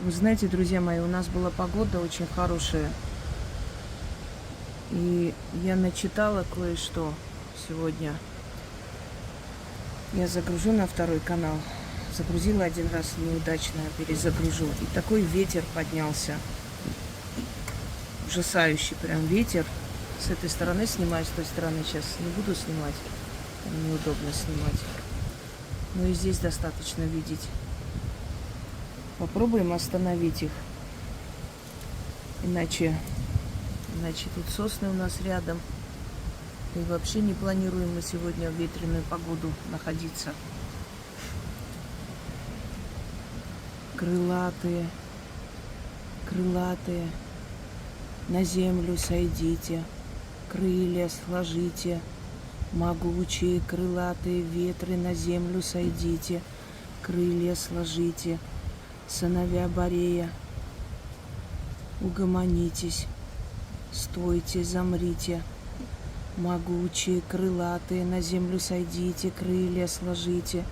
Вы знаете, друзья мои, у нас была погода очень хорошая. И я начитала кое-что сегодня. Я загружу на второй канал. Загрузила один раз неудачно, перезагружу. И такой ветер поднялся. Ужасающий прям ветер. С этой стороны снимаю, с той стороны сейчас не буду снимать. Там неудобно снимать. Но и здесь достаточно видеть. Попробуем остановить их. Иначе тут сосны у нас рядом. И вообще не планируем мы сегодня в ветреную погоду находиться. Крылатые, крылатые, на землю сойдите, крылья сложите, могучие крылатые ветры на землю сойдите, крылья сложите, сыновья Борея, угомонитесь, стойте, замрите, могучие крылатые на землю сойдите, крылья сложите,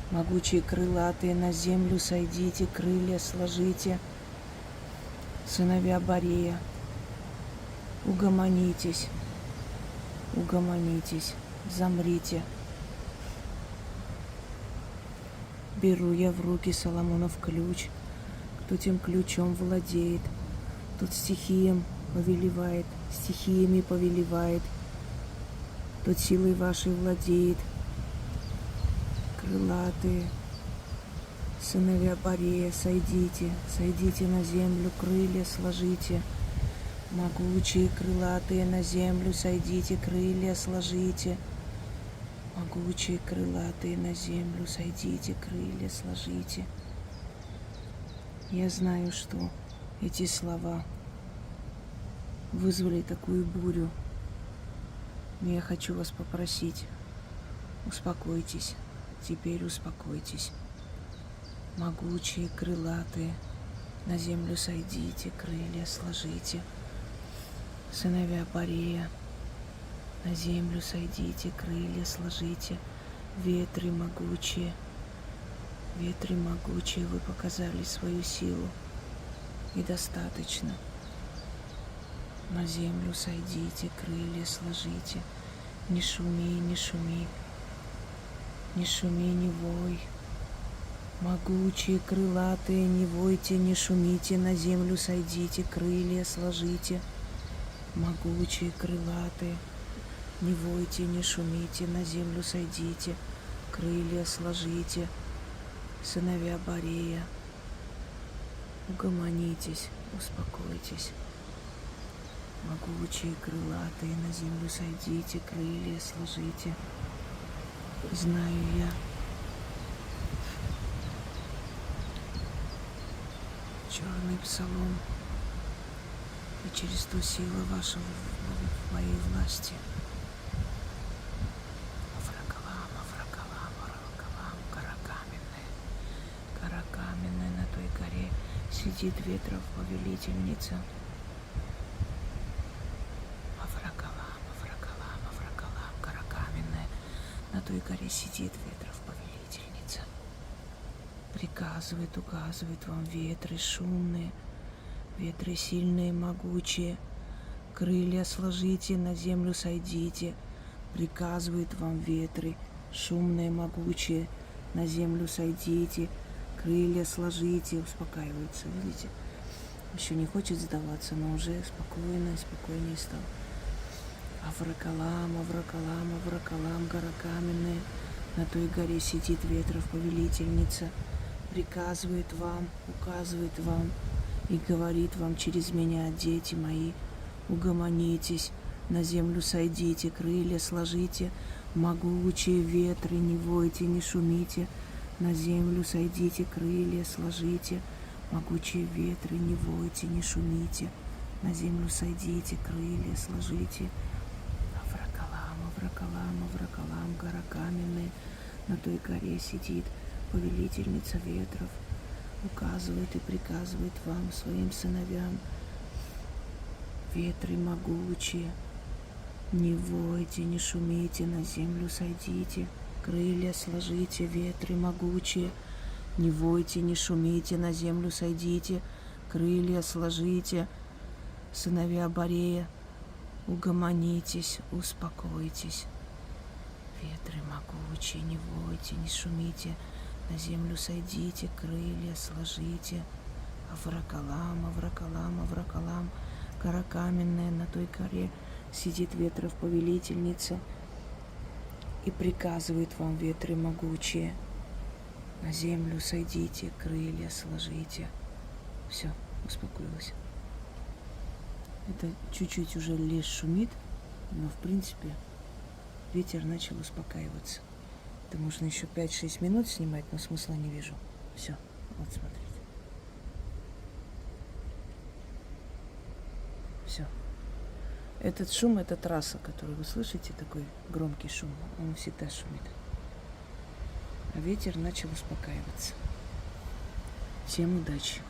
могучие крылатые на землю сойдите, крылья сложите, сыновья Борея, угомонитесь, угомонитесь, замрите. Беру я в руки Соломонов ключ, кто тем ключом владеет, тот стихиям повелевает, стихиями повелевает, тот силой вашей владеет. Крылатые, сыновья Борея, сойдите, сойдите на землю, крылья сложите, могучие крылатые на землю сойдите, крылья сложите, могучие крылатые на землю сойдите, крылья сложите. Я знаю, что эти слова вызвали такую бурю, но я хочу вас попросить, успокойтесь, теперь успокойтесь. Могучие крылатые, на землю сойдите, крылья сложите, сыновья Борея, на землю сойдите, крылья сложите, ветры могучие, вы показали свою силу, и достаточно. На землю сойдите, крылья сложите, не шуми, не шуми, не шуми, не вой. Могучие крылатые, не войте, не шумите, на землю сойдите, крылья сложите. Могучие крылатые, не войте, не шумите, на землю сойдите, крылья сложите. Сыновья Борея, угомонитесь, успокойтесь. Могучие крылатые, на землю сойдите, крылья сложите. Знаю я, черный псалом, и через ту силу вашу в моей власти. Гора каменная, на той горе сидит ветров повелительница. Гора каменная, на той горе сидит ветров повелительница. Приказывает, указывает вам ветры шумные, ветры сильные, могучие. Крылья сложите, на землю сойдите. Приказывает вам ветры шумные, могучие. На землю сойдите, крылья сложите. Успокаивается, видите? Еще не хочет сдаваться, но уже спокойнее стал. Авракалам, гора каменная. На той горе сидит ветров повелительница. Приказывает вам, указывает вам и говорит вам через меня: дети мои, угомонитесь, на землю сойдите, крылья сложите, могучие ветры, не войте, не шумите, на землю сойдите, крылья сложите, могучие ветры, не войте, не шумите, на землю сойдите, крылья сложите. Авракалам, гора каменная, на той горе сидит повелительница ветров, указывает и приказывает вам, своим сыновьям: ветры могучие, не войте, не шумите, на землю сойдите, крылья сложите, ветры могучие, Не войте, не шумите, на землю сойдите, крылья сложите, сыновья Борея, угомонитесь, успокойтесь. Ветры могучие, не войте, не шумите, на землю сойдите, крылья сложите. Авракалам, Авракалам, Авракалам, гора каменная, на той горе сидит ветров повелительница и приказывает вам, ветры могучие, на землю сойдите, крылья сложите. Все, успокоилась. Это чуть-чуть уже лес шумит, но в принципе ветер начал успокаиваться. Это можно еще 5-6 минут снимать, но смысла не вижу. Все, вот смотрите. Все. Этот шум, это трасса, которую вы слышите, такой громкий шум, он всегда шумит. А ветер начал успокаиваться. Всем удачи!